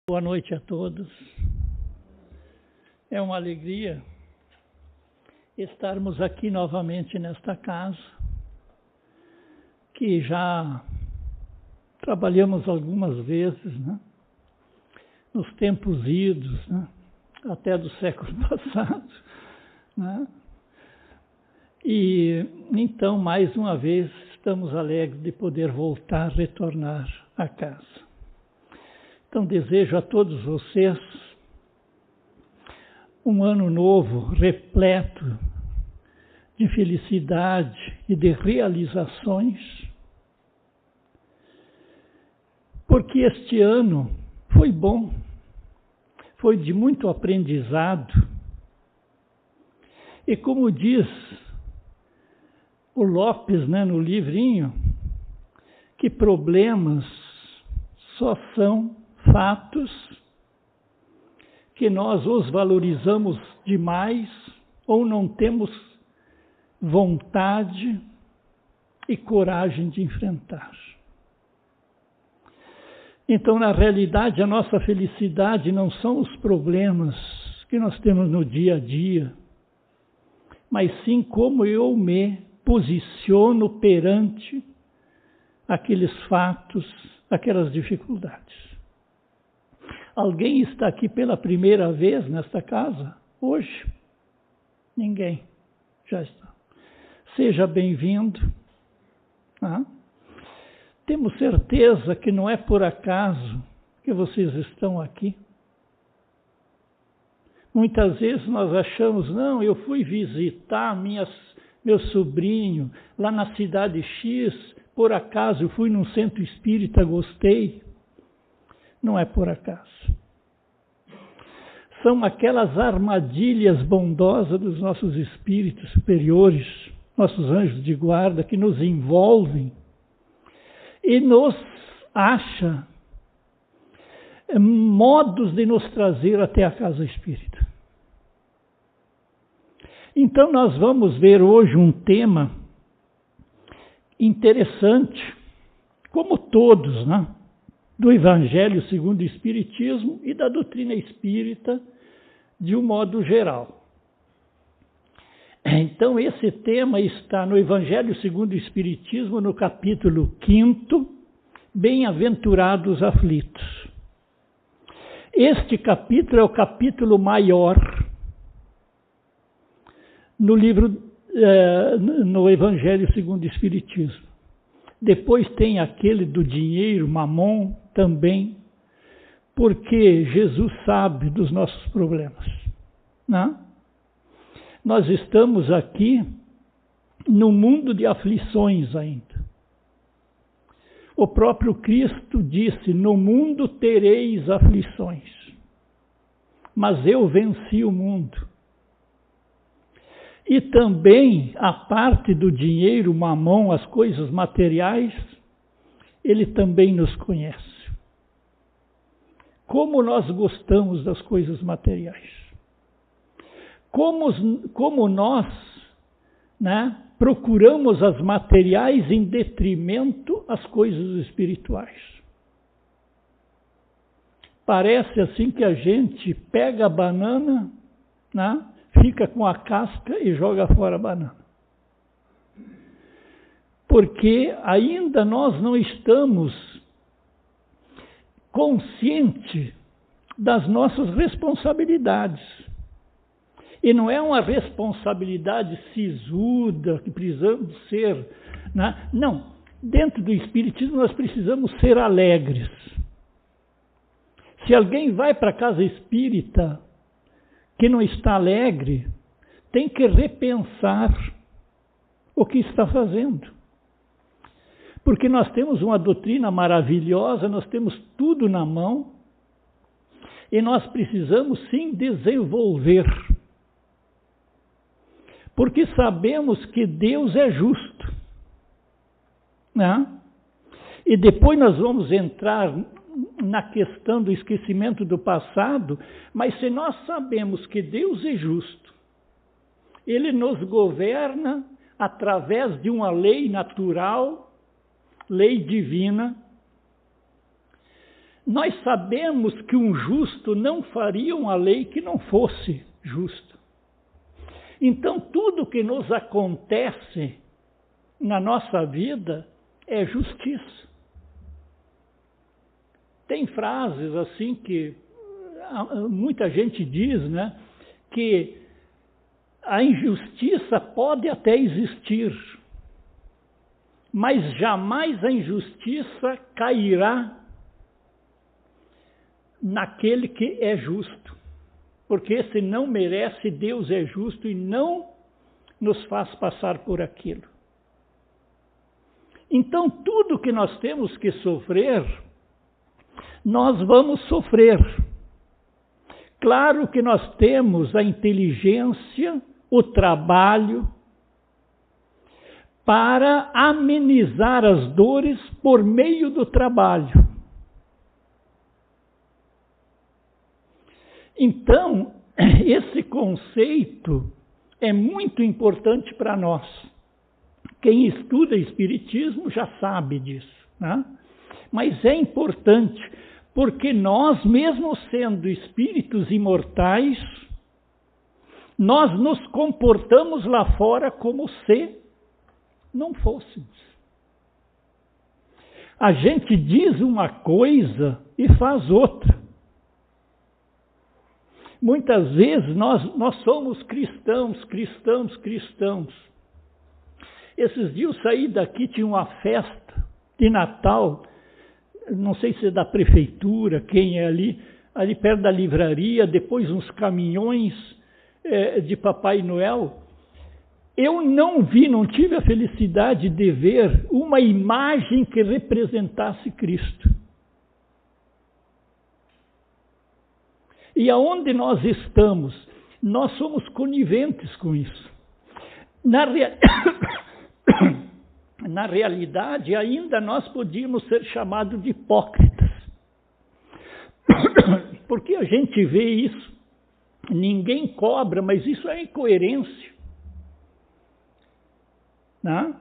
Boa noite a todos. É uma alegria estarmos aqui novamente nesta casa, que já trabalhamos algumas vezes, né? Nos tempos idos, né? Até do século passado, né? E então, mais uma vez, estamos alegres de poder voltar, retornar à casa. Então, desejo a todos vocês um ano novo repleto de felicidade e de realizações, porque este ano foi bom, foi de muito aprendizado, e como diz o Lopes, né, no livrinho, que problemas só são fatos que nós os valorizamos demais ou não temos vontade e coragem de enfrentar. Então, na realidade, a nossa felicidade não são os problemas que nós temos no dia a dia, mas sim como eu me posiciono perante aqueles fatos, aquelas dificuldades. Alguém está aqui pela primeira vez nesta casa hoje? Ninguém. Já está. Seja bem-vindo. Temos certeza que não é por acaso que vocês estão aqui. Muitas vezes nós achamos, não, eu fui visitar meu sobrinho lá na cidade X, por acaso eu fui num centro espírita, gostei. Não é por acaso. São aquelas armadilhas bondosas dos nossos espíritos superiores, nossos anjos de guarda, que nos envolvem e nos acha modos de nos trazer até a casa espírita. Então nós vamos ver hoje um tema interessante, como todos, né? Do Evangelho segundo o Espiritismo e da doutrina espírita de um modo geral. Então, esse tema está no Evangelho segundo o Espiritismo, no capítulo 5º, Bem-aventurados aflitos. Este capítulo é o capítulo maior no livro, no Evangelho segundo o Espiritismo. Depois tem aquele do dinheiro, Mamon, também, porque Jesus sabe dos nossos problemas, né? Nós estamos aqui no mundo de aflições ainda. O próprio Cristo disse, no mundo tereis aflições, mas eu venci o mundo. E também a parte do dinheiro, Mamon, as coisas materiais, ele também nos conhece. Como nós gostamos das coisas materiais. Como nós, né, procuramos as materiais em detrimento às coisas espirituais. Parece assim que a gente pega a banana, né, fica com a casca e joga fora a banana. Porque ainda nós não estamos conscientes das nossas responsabilidades. E não é uma responsabilidade sisuda que precisamos ser, né? Não, dentro do Espiritismo nós precisamos ser alegres. Se alguém vai para a casa espírita que não está alegre, tem que repensar o que está fazendo. Porque nós temos uma doutrina maravilhosa, nós temos tudo na mão, e nós precisamos sim desenvolver. Porque sabemos que Deus é justo, né? E depois nós vamos entrar na questão do esquecimento do passado, mas se nós sabemos que Deus é justo, Ele nos governa através de uma lei natural, lei divina, Nós sabemos que um justo não faria uma lei que não fosse justa. Então, tudo que nos acontece na nossa vida é justiça. Tem frases assim que muita gente diz, né, que a injustiça pode até existir, mas jamais a injustiça cairá naquele que é justo. Porque esse não merece, Deus é justo e não nos faz passar por aquilo. Então, tudo que nós temos que sofrer, nós vamos sofrer. Claro que nós temos a inteligência, o trabalho, para amenizar as dores por meio do trabalho. Então, esse conceito é muito importante para nós. Quem estuda Espiritismo já sabe disso, né? Mas é importante, porque nós, mesmo sendo espíritos imortais, nós nos comportamos lá fora como se não fôssemos. A gente diz uma coisa e faz outra. Muitas vezes nós somos cristãos. Esses dias eu saí daqui, tinha uma festa de Natal, não sei se é da prefeitura, quem é ali perto da livraria, depois uns caminhões de Papai Noel. Eu não tive a felicidade de ver uma imagem que representasse Cristo. E aonde nós estamos, nós somos coniventes com isso. Na realidade, ainda nós podíamos ser chamados de hipócritas. Porque a gente vê isso, ninguém cobra, mas isso é incoerência. Né?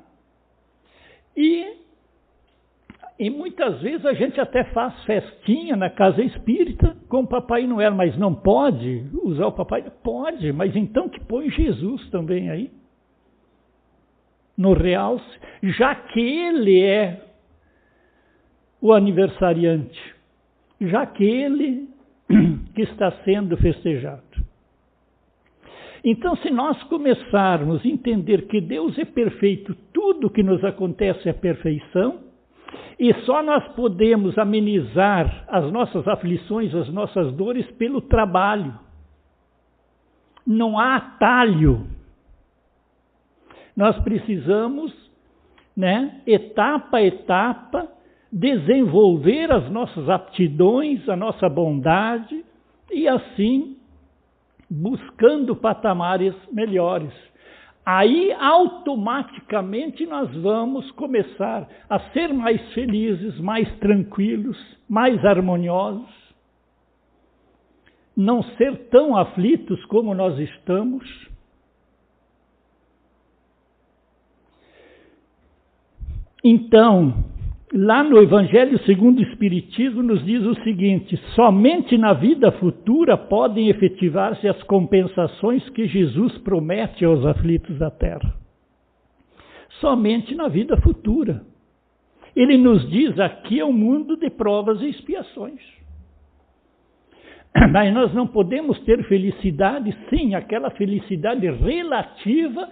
E muitas vezes a gente até faz festinha na casa espírita com o Papai Noel, mas não pode usar o Papai Noel? Pode, mas então que põe Jesus também aí, no realce, já que ele é o aniversariante, já que ele que está sendo festejado. Então, se nós começarmos a entender que Deus é perfeito, tudo que nos acontece é perfeição, e só nós podemos amenizar as nossas aflições, as nossas dores pelo trabalho. Não há atalho. Nós precisamos, etapa a etapa, desenvolver as nossas aptidões, a nossa bondade, e assim, buscando patamares melhores. Aí, automaticamente, nós vamos começar a ser mais felizes, mais tranquilos, mais harmoniosos, não ser tão aflitos como nós estamos. Então, lá no Evangelho segundo o Espiritismo nos diz o seguinte: somente na vida futura podem efetivar-se as compensações que Jesus promete aos aflitos da terra. Somente na vida futura. Ele nos diz: aqui é um mundo de provas e expiações. Mas nós não podemos ter felicidade sem aquela felicidade relativa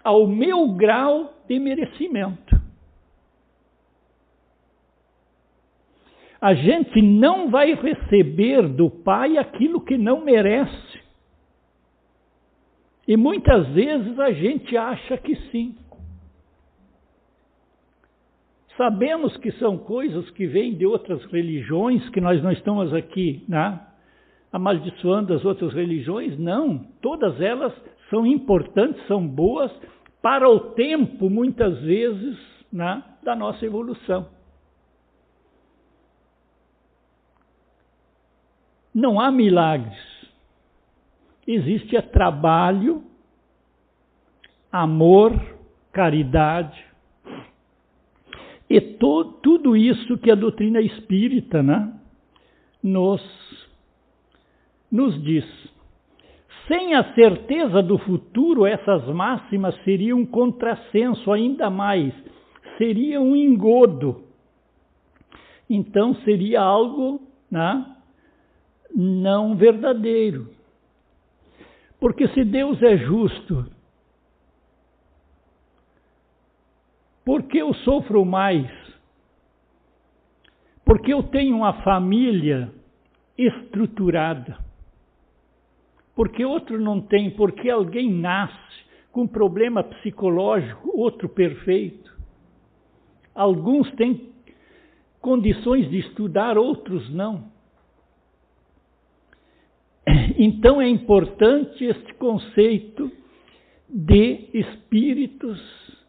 ao meu grau de merecimento. A gente não vai receber do Pai aquilo que não merece. E muitas vezes a gente acha que sim. Sabemos que são coisas que vêm de outras religiões, que nós não estamos aqui, amaldiçoando as outras religiões. Não, todas elas são importantes, são boas para o tempo, muitas vezes, da nossa evolução. Não há milagres. Existe trabalho, amor, caridade. E tudo isso que a doutrina espírita nos diz: sem a certeza do futuro, essas máximas seriam um contrassenso, ainda mais, seria um engodo. Então seria algo, né, não verdadeiro. Porque se Deus é justo, por que eu sofro mais? Porque eu tenho uma família estruturada. Porque outro não tem, porque alguém nasce com problema psicológico, outro perfeito. Alguns têm condições de estudar, outros não. Então é importante este conceito de espíritos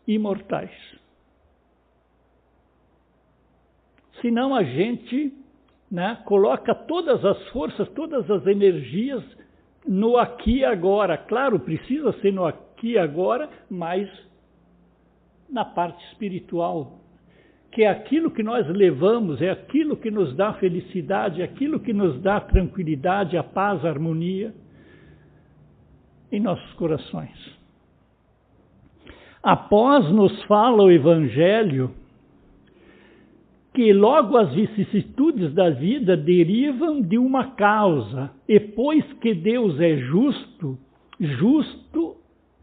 imortais. Senão a gente, né, coloca todas as forças, todas as energias no aqui e agora. Claro, precisa ser no aqui e agora, mas na parte espiritual, que é aquilo que nós levamos, é aquilo que nos dá felicidade, é aquilo que nos dá tranquilidade, a paz, a harmonia em nossos corações. Após nos fala o Evangelho que logo as vicissitudes da vida derivam de uma causa, e pois que Deus é justo, justo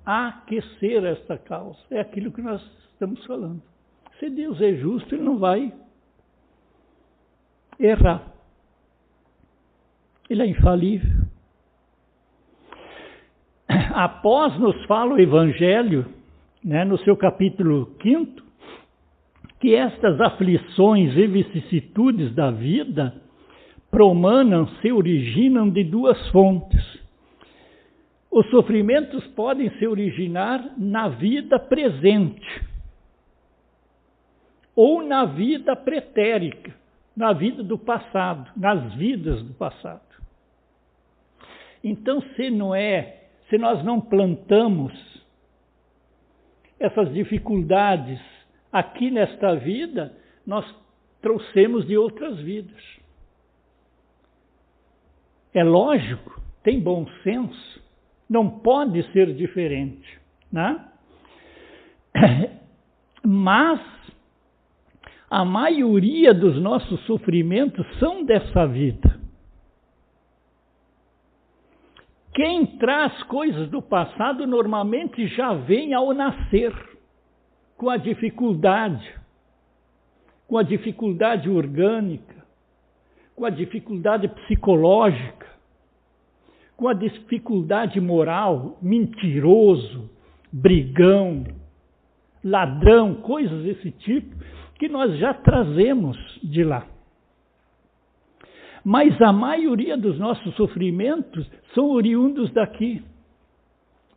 há que ser esta causa. É aquilo que nós estamos falando. Se Deus é justo, Ele não vai errar. Ele é infalível. Após nos fala o Evangelho, né, no seu capítulo 5, que estas aflições e vicissitudes da vida promanam, se originam de duas fontes. Os sofrimentos podem se originar na vida presente ou na vida pretérica, na vida do passado, nas vidas do passado. Então, se nós não plantamos essas dificuldades aqui nesta vida, nós trouxemos de outras vidas. É lógico, tem bom senso, não pode ser diferente, né? Mas a maioria dos nossos sofrimentos são dessa vida. Quem traz coisas do passado normalmente já vem ao nascer, com a dificuldade orgânica, com a dificuldade psicológica, com a dificuldade moral, mentiroso, brigão, ladrão, coisas desse tipo, que nós já trazemos de lá. Mas a maioria dos nossos sofrimentos são oriundos daqui,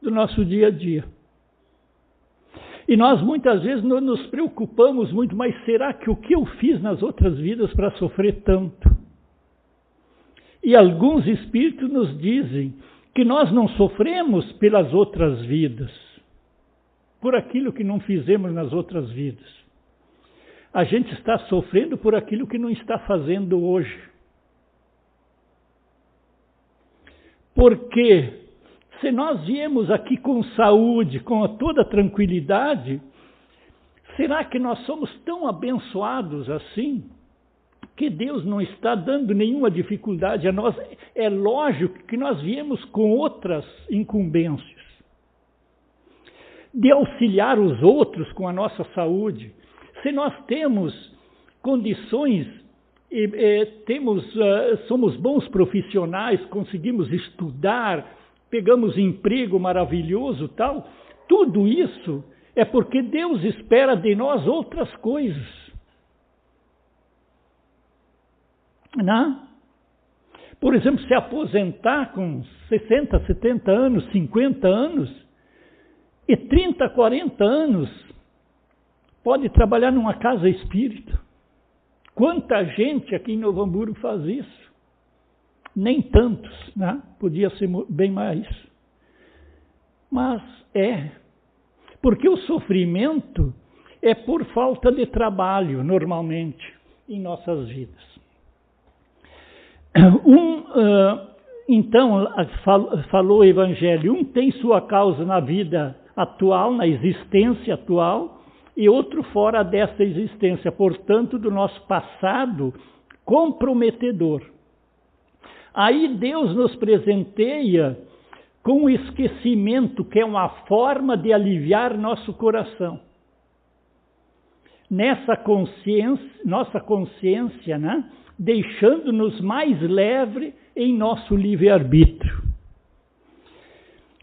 do nosso dia a dia. E nós muitas vezes não nos preocupamos muito, mas será que o que eu fiz nas outras vidas para sofrer tanto? E alguns espíritos nos dizem que nós não sofremos pelas outras vidas, por aquilo que não fizemos nas outras vidas. A gente está sofrendo por aquilo que não está fazendo hoje. Porque se nós viemos aqui com saúde, com toda tranquilidade, será que nós somos tão abençoados assim, que Deus não está dando nenhuma dificuldade a nós? É lógico que nós viemos com outras incumbências, de auxiliar os outros com a nossa saúde. Se nós temos condições, somos bons profissionais, conseguimos estudar, pegamos emprego maravilhoso, tal, tudo isso é porque Deus espera de nós outras coisas. Não? Por exemplo, se aposentar com 60, 70 anos, 50 anos, e 30, 40 anos, pode trabalhar numa casa espírita. Quanta gente aqui em Novo Hamburgo faz isso? Nem tantos, né? Podia ser bem mais. Mas porque o sofrimento é por falta de trabalho, normalmente, em nossas vidas. Então, falou o Evangelho, um tem sua causa na vida atual, na existência atual, e outro fora desta existência, portanto, do nosso passado comprometedor. Aí Deus nos presenteia com o esquecimento, que é uma forma de aliviar nosso coração. Nossa consciência, né? Deixando-nos mais leve em nosso livre-arbítrio.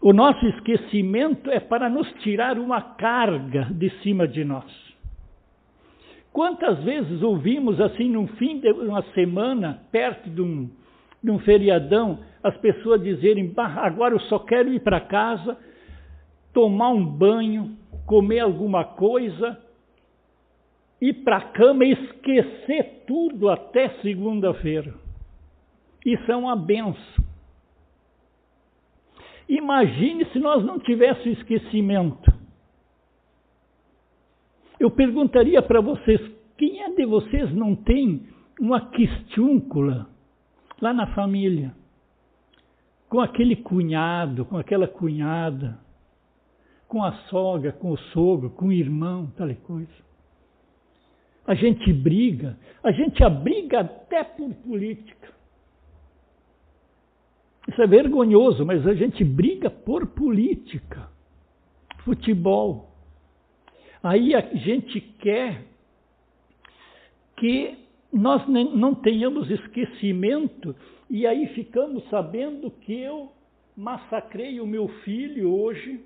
O nosso esquecimento é para nos tirar uma carga de cima de nós. Quantas vezes ouvimos assim, no fim de uma semana, perto de um feriadão, as pessoas dizerem, agora eu só quero ir para casa, tomar um banho, comer alguma coisa, ir para a cama e esquecer tudo até segunda-feira. Isso é uma benção. Imagine se nós não tivéssemos esquecimento. Eu perguntaria para vocês, quem é de vocês não tem uma quistúncula lá na família? Com aquele cunhado, com aquela cunhada, com a sogra, com o sogro, com o irmão, tal coisa. A gente briga até por política. Isso é vergonhoso, mas a gente briga por política, futebol. Aí a gente quer que nós não tenhamos esquecimento, e aí ficamos sabendo que eu massacrei o meu filho hoje,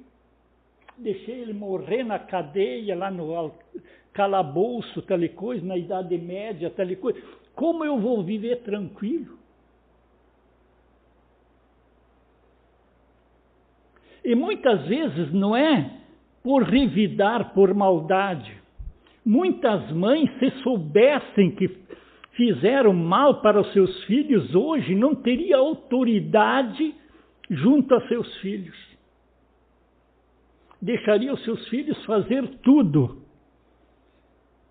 deixei ele morrer na cadeia, lá no calabouço, tal coisa, na Idade Média, tal coisa. Como eu vou viver tranquilo? E muitas vezes não é por revidar, por maldade. Muitas mães, se soubessem que fizeram mal para os seus filhos, hoje não teria autoridade junto a seus filhos. Deixaria os seus filhos fazer tudo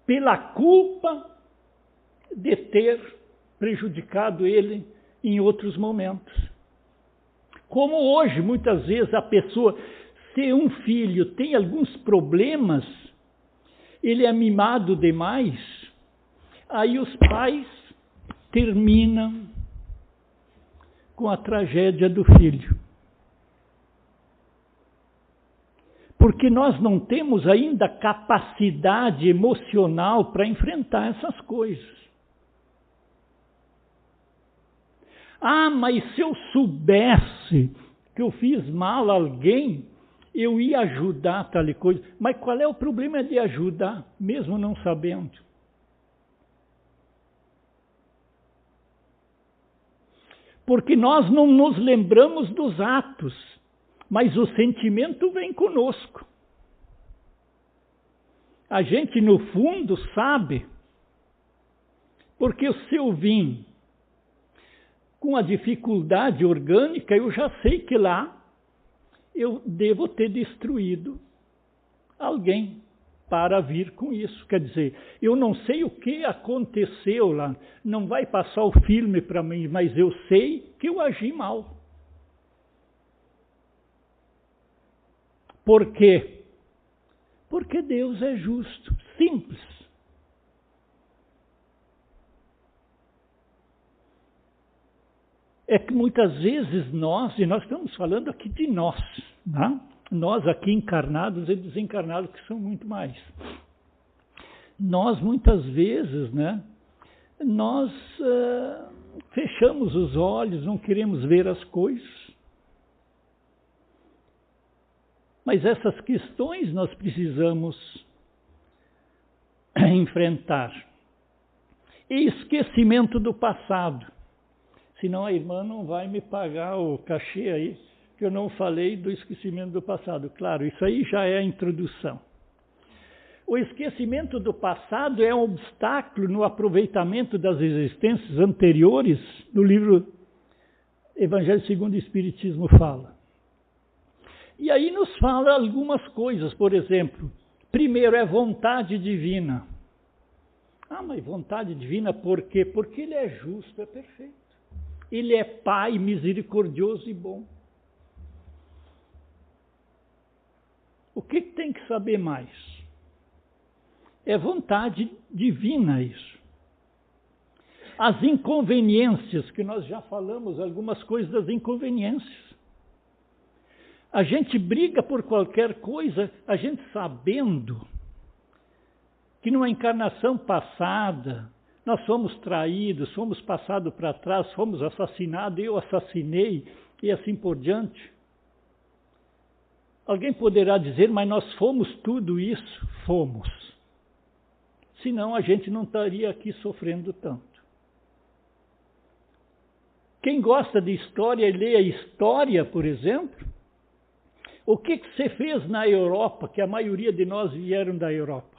pela culpa de ter prejudicado ele em outros momentos. Como hoje, muitas vezes, a pessoa, se um filho tem alguns problemas, ele é mimado demais, aí os pais terminam com a tragédia do filho. Porque nós não temos ainda capacidade emocional para enfrentar essas coisas. Ah, mas se eu soubesse que eu fiz mal a alguém, eu ia ajudar tal coisa. Mas qual é o problema de ajudar, mesmo não sabendo? Porque nós não nos lembramos dos atos, mas o sentimento vem conosco. A gente, no fundo, sabe, porque se eu vim com a dificuldade orgânica, eu já sei que lá eu devo ter destruído alguém para vir com isso. Quer dizer, eu não sei o que aconteceu lá, não vai passar o filme para mim, mas eu sei que eu agi mal. Por quê? Porque Deus é justo, simples. É que muitas vezes nós, e nós estamos falando aqui de nós, né? Nós aqui encarnados e desencarnados, que são muito mais. Nós muitas vezes, né? Nós fechamos os olhos, não queremos ver as coisas. Mas essas questões nós precisamos enfrentar. E esquecimento do passado. Senão a irmã não vai me pagar o cachê aí, que eu não falei do esquecimento do passado. Claro, isso aí já é a introdução. O esquecimento do passado é um obstáculo no aproveitamento das existências anteriores, no livro Evangelho segundo o Espiritismo fala. E aí nos fala algumas coisas, por exemplo, primeiro é vontade divina. Ah, mas vontade divina por quê? Porque ele é justo, é perfeito. Ele é Pai misericordioso e bom. O que tem que saber mais? É vontade divina isso. As inconveniências, que nós já falamos, algumas coisas das inconveniências. A gente briga por qualquer coisa, a gente sabendo que numa encarnação passada, nós fomos traídos, fomos passados para trás, fomos assassinados, eu assassinei e assim por diante. Alguém poderá dizer, mas nós fomos tudo isso? Fomos. Senão a gente não estaria aqui sofrendo tanto. Quem gosta de história e lê a história, por exemplo, o que você fez na Europa, que a maioria de nós vieram da Europa?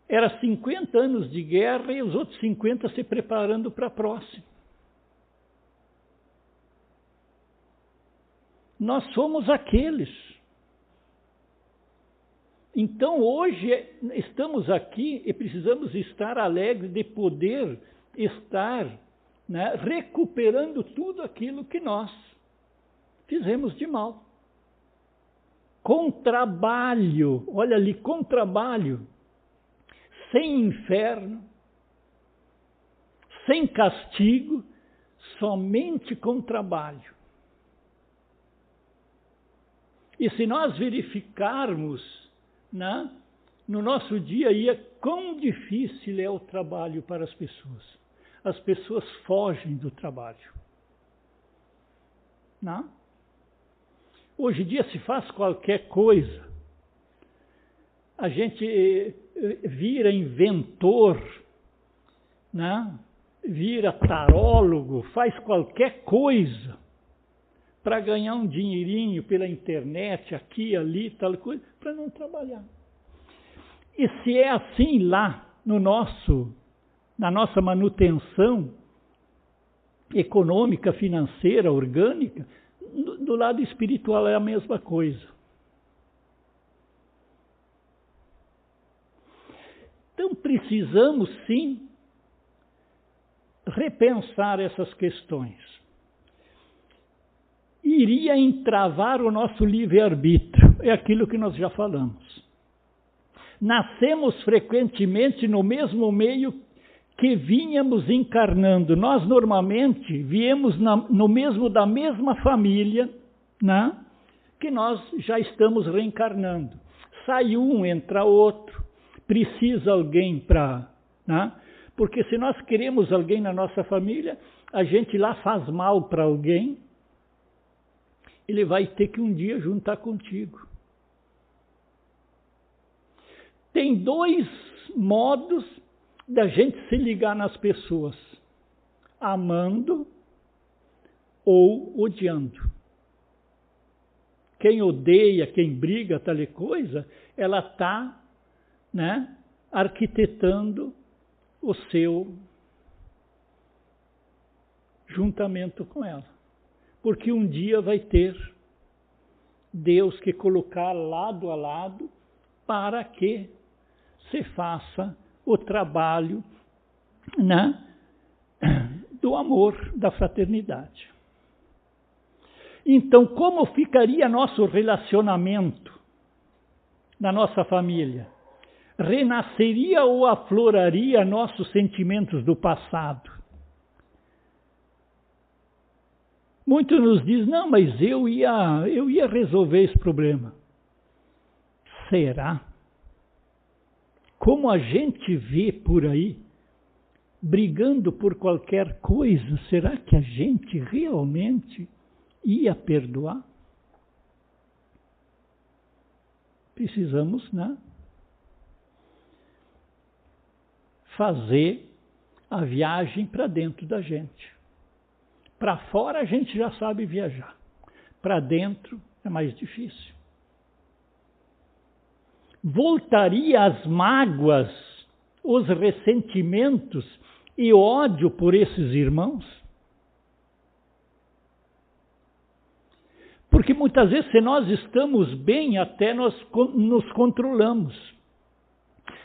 Era 50 anos de guerra e os outros 50 se preparando para a próxima. Nós somos aqueles. Então hoje estamos aqui e precisamos estar alegres de poder estar, né, recuperando tudo aquilo que nós fizemos de mal. Com trabalho, olha ali, com trabalho. Sem inferno, sem castigo, somente com trabalho. E se nós verificarmos, né, no nosso dia a dia, quão difícil é o trabalho para as pessoas. As pessoas fogem do trabalho. Né? Hoje em dia se faz qualquer coisa. A gente vira inventor, né? Vira tarólogo, faz qualquer coisa para ganhar um dinheirinho pela internet, aqui, ali, tal coisa, para não trabalhar. E se é assim lá na nossa manutenção econômica, financeira, orgânica, do lado espiritual é a mesma coisa. Então precisamos sim repensar essas questões. Iria entravar o nosso livre-arbítrio, é aquilo que nós já falamos. Nascemos frequentemente no mesmo meio que vínhamos encarnando. Nós normalmente viemos da mesma família, né, que nós já estamos reencarnando. Sai um, entra outro. Precisa alguém para... Né? Porque se nós queremos alguém na nossa família, a gente lá faz mal para alguém, ele vai ter que um dia juntar contigo. Tem dois modos da gente se ligar nas pessoas: amando ou odiando. Quem odeia, quem briga, tal coisa, ela está, né, arquitetando o seu juntamento com ela. Porque um dia vai ter Deus que colocar lado a lado para que se faça o trabalho, né, do amor, da fraternidade. Então, como ficaria nosso relacionamento na nossa família? Renasceria ou afloraria nossos sentimentos do passado? Muitos nos dizem, não, mas eu ia resolver esse problema. Será? Como a gente vê por aí, brigando por qualquer coisa, será que a gente realmente ia perdoar? Precisamos, né, fazer a viagem para dentro da gente. Para fora a gente já sabe viajar. Para dentro é mais difícil. Voltaria as mágoas, os ressentimentos e ódio por esses irmãos? Porque muitas vezes, se nós estamos bem, até nós nos controlamos.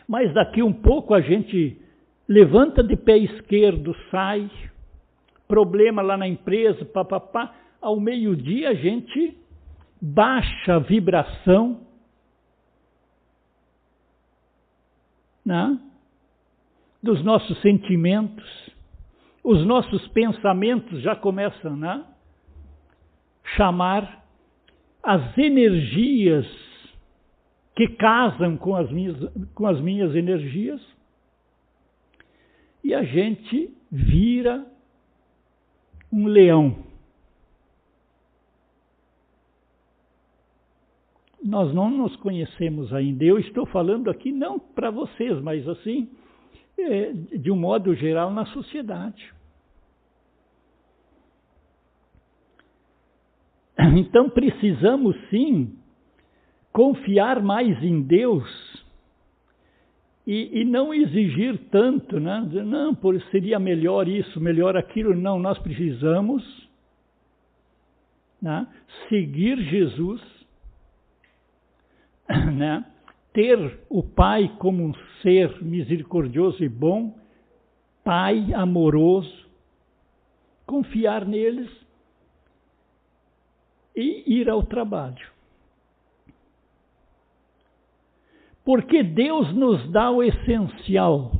Mas daqui um pouco a gente levanta de pé esquerdo, sai, problema lá na empresa, papapá. Ao meio-dia a gente baixa a vibração, né, dos nossos sentimentos, os nossos pensamentos já começam, né, chamar as energias que casam com as minhas energias, e a gente vira um leão. Nós não nos conhecemos ainda. Eu estou falando aqui não para vocês, mas assim, de um modo geral, na sociedade. Então precisamos sim confiar mais em Deus e não exigir tanto, né? Não, seria melhor isso, melhor aquilo. Não, nós precisamos, né, seguir Jesus, né, ter o Pai como um ser misericordioso e bom, Pai amoroso, confiar neles e ir ao trabalho. Porque Deus nos dá o essencial.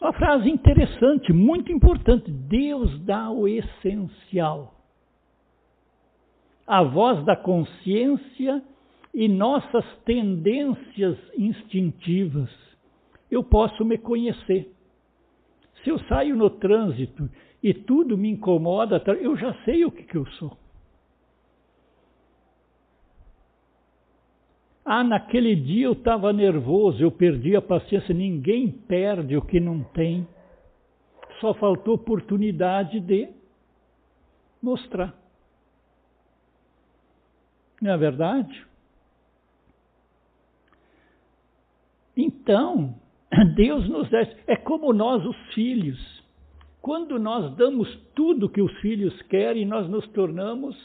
Uma frase interessante, muito importante. Deus dá o essencial. A voz da consciência e nossas tendências instintivas. Eu posso me conhecer. Se eu saio no trânsito e tudo me incomoda, eu já sei o que eu sou. Naquele dia eu estava nervoso, eu perdi a paciência. Ninguém perde o que não tem. Só faltou oportunidade de mostrar. Não é verdade? Então, Deus nos dá. É como nós, os filhos. Quando nós damos tudo que os filhos querem, nós nos tornamos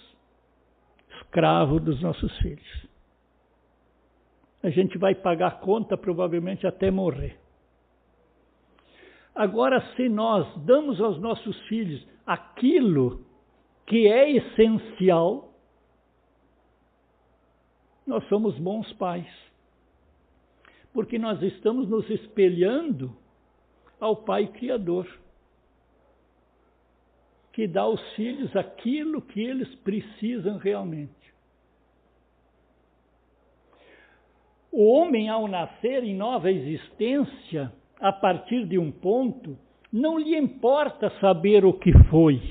escravos dos nossos filhos. A gente vai pagar a conta provavelmente até morrer. Agora, se nós damos aos nossos filhos aquilo que é essencial, nós somos bons pais. Porque nós estamos nos espelhando ao Pai Criador, que dá aos filhos aquilo que eles precisam realmente. O homem, ao nascer em nova existência, a partir de um ponto, não lhe importa saber o que foi.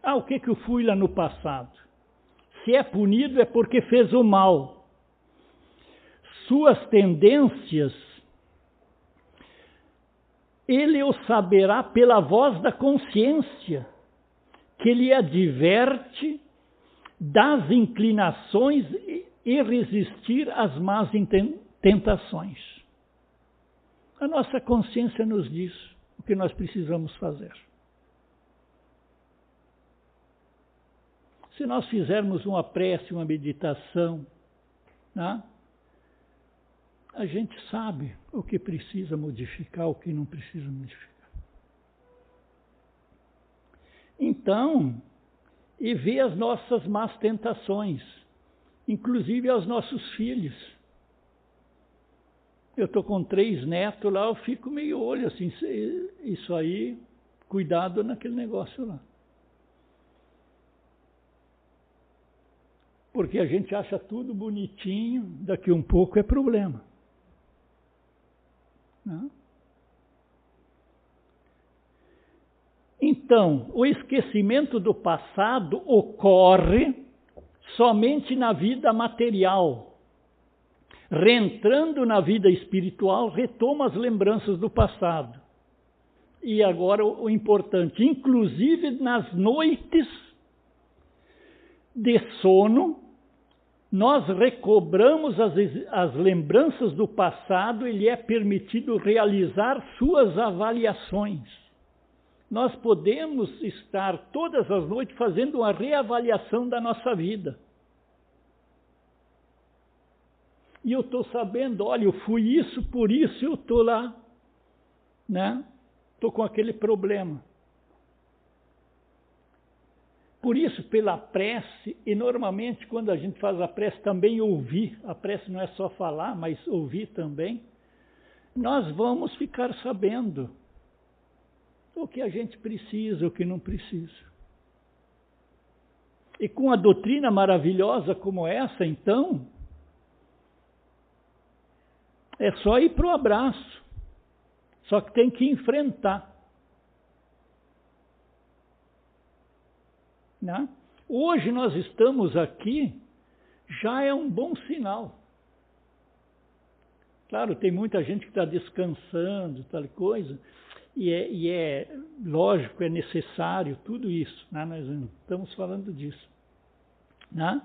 O que eu fui lá no passado? Se é punido é porque fez o mal. Suas tendências, ele o saberá pela voz da consciência, que lhe adverte das inclinações e resistir às más tentações. A nossa consciência nos diz o que nós precisamos fazer. Se nós fizermos uma prece, uma meditação, né, a gente sabe o que precisa modificar, o que não precisa modificar. Então, e ver as nossas más tentações, inclusive aos nossos filhos. Eu estou com 3 netos lá, eu fico meio olho assim, isso aí, cuidado naquele negócio lá. Porque a gente acha tudo bonitinho, daqui um pouco é problema. Não? Então, o esquecimento do passado ocorre somente na vida material. Reentrando na vida espiritual, retoma as lembranças do passado. E agora o importante, inclusive nas noites de sono, nós recobramos as lembranças do passado e lhe é permitido realizar suas avaliações. Nós podemos estar todas as noites fazendo uma reavaliação da nossa vida. E eu estou sabendo, olha, eu fui isso, por isso eu estou lá, né? Estou com aquele problema. Por isso, pela prece, e normalmente quando a gente faz a prece também ouvir, a prece não é só falar, mas ouvir também, nós vamos ficar sabendo o que a gente precisa, o que não precisa. E com a doutrina maravilhosa como essa, então, é só ir para o abraço. Só que tem que enfrentar. Né? Hoje nós estamos aqui, já é um bom sinal. Claro, tem muita gente que está descansando, tal coisa, e é lógico, é necessário tudo isso, né? Nós não estamos falando disso. Né?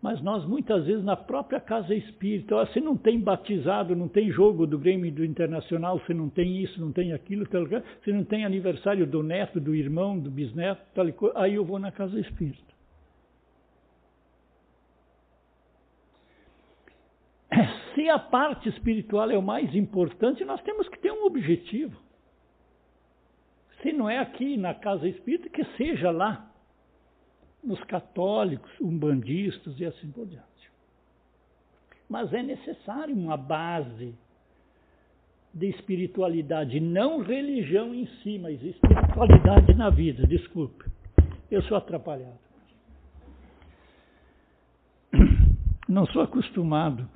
Mas nós muitas vezes na própria casa espírita, você não tem batizado, não tem jogo do Grêmio e do Internacional, você não tem isso, não tem aquilo, tal, você não tem aniversário do neto, do irmão, do bisneto, tal coisa, aí eu vou na casa espírita. Se a parte espiritual é o mais importante, nós temos que ter um objetivo. Se não é aqui na casa espírita, que seja lá, nos católicos, umbandistas e assim por diante. Mas é necessário uma base de espiritualidade, não religião em si, mas espiritualidade na vida. Desculpe, eu sou atrapalhado. Não sou acostumado.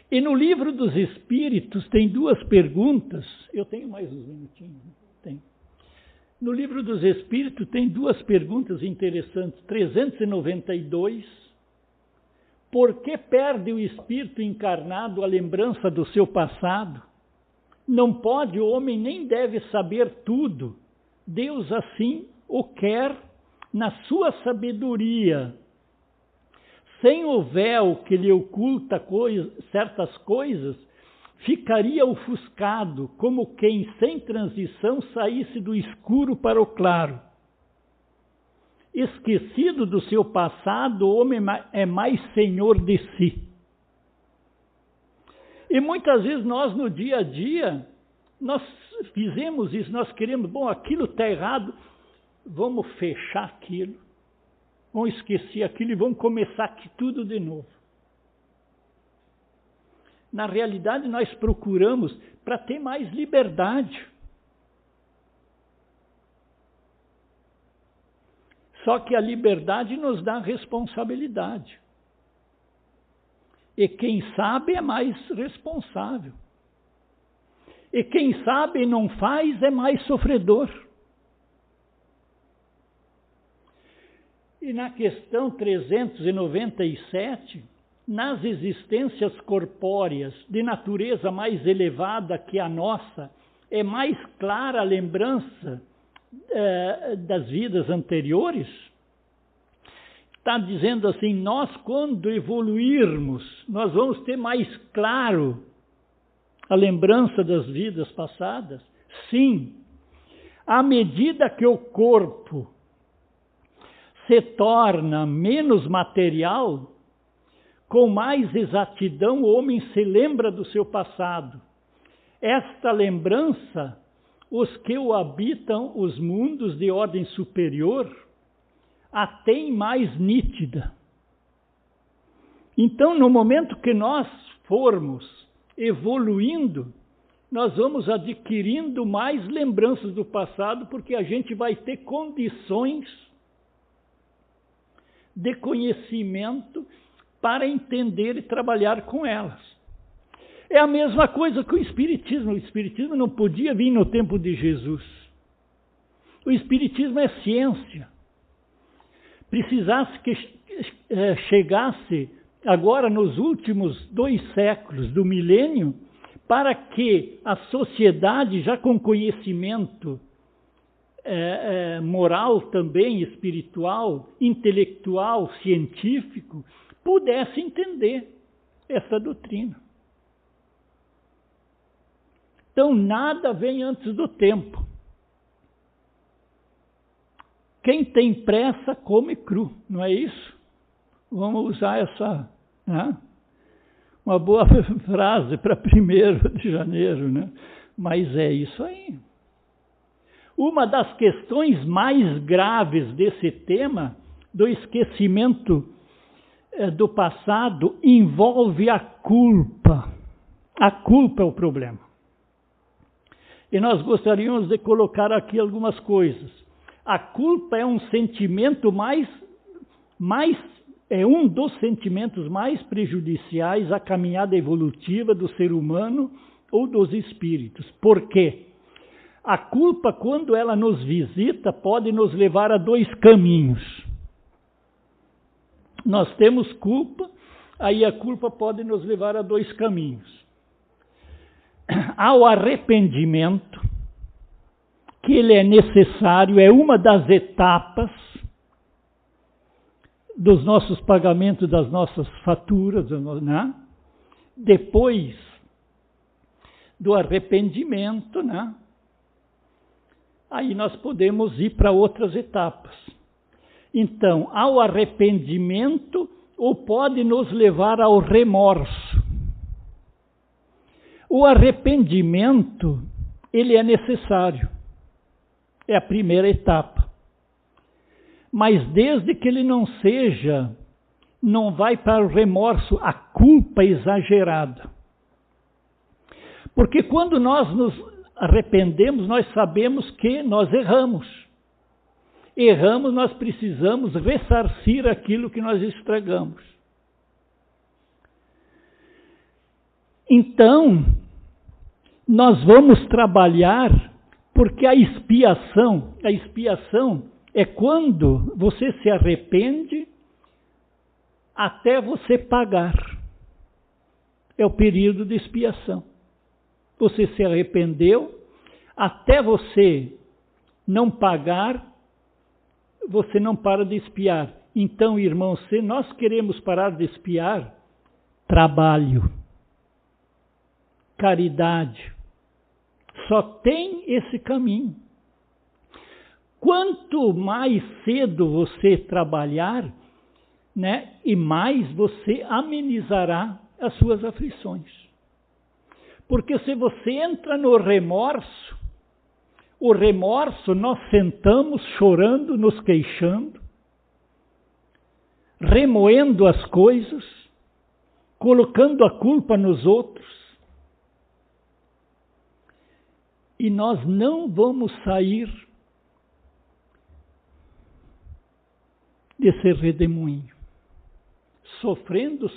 E no livro dos Espíritos tem duas perguntas. Eu tenho mais uns minutinhos, né? Tem. No livro dos Espíritos tem duas perguntas interessantes. 392. Por que perde o espírito encarnado a lembrança do seu passado? Não pode o homem nem deve saber tudo. Deus assim o quer na sua sabedoria. Sem o véu que lhe oculta certas coisas, ficaria ofuscado, como quem sem transição saísse do escuro para o claro. Esquecido do seu passado, o homem é mais senhor de si. E muitas vezes nós no dia a dia, nós fizemos isso, nós queremos, bom, aquilo está errado, vamos fechar aquilo, vamos esquecer aquilo e vamos começar aqui tudo de novo. Na realidade, nós procuramos para ter mais liberdade. Só que a liberdade nos dá responsabilidade. E quem sabe é mais responsável. E quem sabe e não faz é mais sofredor. E na questão 397... nas existências corpóreas de natureza mais elevada que a nossa, é mais clara a lembrança das vidas anteriores? Está dizendo assim, nós quando evoluirmos, nós vamos ter mais claro a lembrança das vidas passadas? Sim, à medida que o corpo se torna menos material, com mais exatidão o homem se lembra do seu passado. Esta lembrança, os que o habitam, os mundos de ordem superior, a têm mais nítida. Então, no momento que nós formos evoluindo, nós vamos adquirindo mais lembranças do passado, porque a gente vai ter condições de conhecimento para entender e trabalhar com elas. É a mesma coisa que o Espiritismo. O Espiritismo não podia vir no tempo de Jesus. O Espiritismo é ciência. Precisasse que chegasse agora nos últimos 2 séculos do milênio, para que a sociedade, já com conhecimento moral também, espiritual, intelectual, científico, pudesse entender essa doutrina. Então, nada vem antes do tempo. Quem tem pressa, come cru, não é isso? Vamos usar essa, né? Uma boa frase para 1º de janeiro, né? Mas é isso aí. Uma das questões mais graves desse tema, do esquecimento do passado, envolve a culpa. A culpa é o problema. E nós gostaríamos de colocar aqui algumas coisas. A culpa é um sentimento é um dos sentimentos mais prejudiciais à caminhada evolutiva do ser humano ou dos espíritos. Por quê? A culpa, quando ela nos visita, pode nos levar a dois caminhos. Nós temos culpa, aí a culpa pode nos levar a dois caminhos. Ao arrependimento, que ele é necessário, é uma das etapas dos nossos pagamentos, das nossas faturas, né? Depois do arrependimento, né? Aí nós podemos ir para outras etapas. Então, ao arrependimento, ou pode nos levar ao remorso. O arrependimento, ele é necessário. É a primeira etapa. Mas desde que ele não vai para o remorso, a culpa exagerada. Porque quando nós nos arrependemos, nós sabemos que nós erramos. Erramos, nós precisamos ressarcir aquilo que nós estragamos. Então, nós vamos trabalhar, porque a expiação é quando você se arrepende até você pagar. É o período de expiação. Você se arrependeu, até você não pagar, você não para de expiar. Então, irmãos, se nós queremos parar de expiar, trabalho, caridade, só tem esse caminho. Quanto mais cedo você trabalhar, né, e mais você amenizará as suas aflições. Porque se você entra no remorso, o remorso nós sentamos chorando, nos queixando, remoendo as coisas, colocando a culpa nos outros, e nós não vamos sair desse redemoinho. Sofrendo,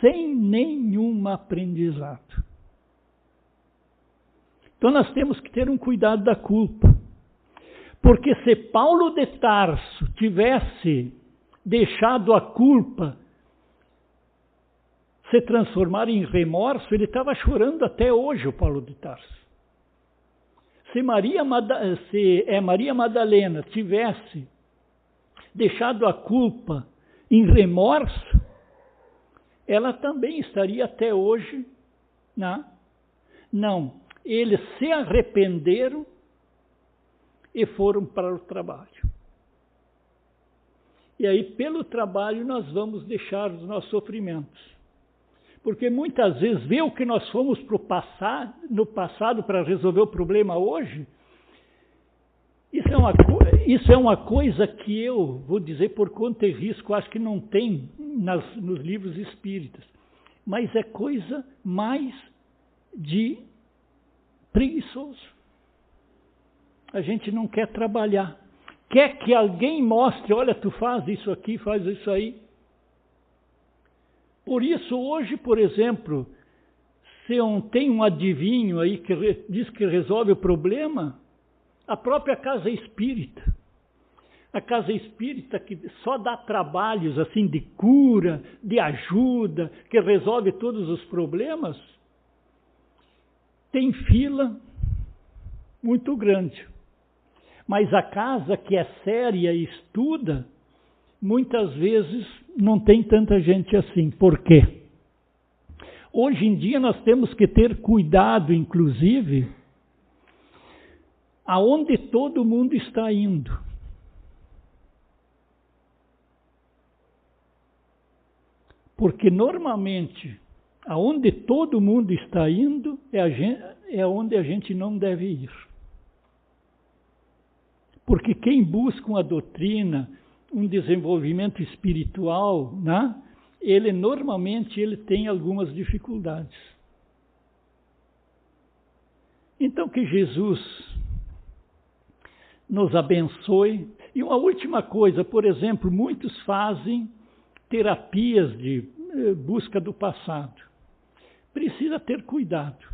sem nenhum aprendizado. Então nós temos que ter um cuidado da culpa. Porque se Paulo de Tarso tivesse deixado a culpa se transformar em remorso, ele estava chorando até hoje, o Paulo de Tarso. Se Maria Madalena tivesse deixado a culpa em remorso, ela também estaria até hoje, né? Não, eles se arrependeram e foram para o trabalho. E aí, pelo trabalho, nós vamos deixar os nossos sofrimentos. Porque muitas vezes, ver o que nós fomos no passado para resolver o problema hoje, isso é uma coisa que eu vou dizer por conta e risco, acho que não tem nos livros espíritas, mas é coisa mais de preguiçoso. A gente não quer trabalhar, quer que alguém mostre, olha, tu faz isso aqui, faz isso aí. Por isso, hoje, por exemplo, se tem um adivinho aí que diz que resolve o problema, a própria casa espírita. A casa espírita que só dá trabalhos assim de cura, de ajuda, que resolve todos os problemas, tem fila muito grande. Mas a casa que é séria e estuda, muitas vezes não tem tanta gente assim. Por quê? Hoje em dia nós temos que ter cuidado, inclusive, aonde todo mundo está indo. Porque normalmente, aonde todo mundo está indo, é onde a gente não deve ir. Porque quem busca uma doutrina, um desenvolvimento espiritual, né? Normalmente ele tem algumas dificuldades. Então que Jesus nos abençoe. E uma última coisa, por exemplo, muitos fazem terapias de busca do passado. Precisa ter cuidado.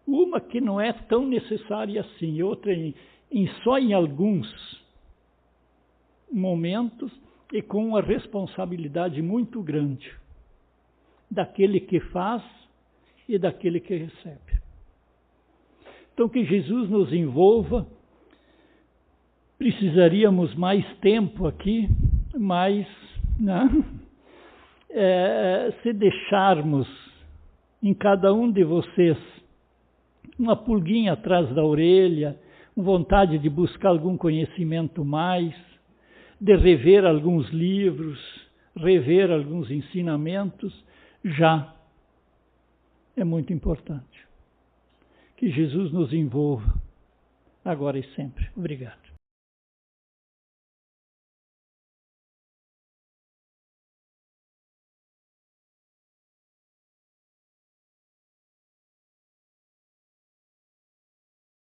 Uma que não é tão necessária assim, outra só em alguns momentos e com uma responsabilidade muito grande daquele que faz e daquele que recebe. Então que Jesus nos envolva. Precisaríamos mais tempo aqui, mas se deixarmos em cada um de vocês uma pulguinha atrás da orelha, vontade de buscar algum conhecimento mais, de rever alguns livros, rever alguns ensinamentos, já é muito importante. Que Jesus nos envolva, agora e sempre. Obrigado.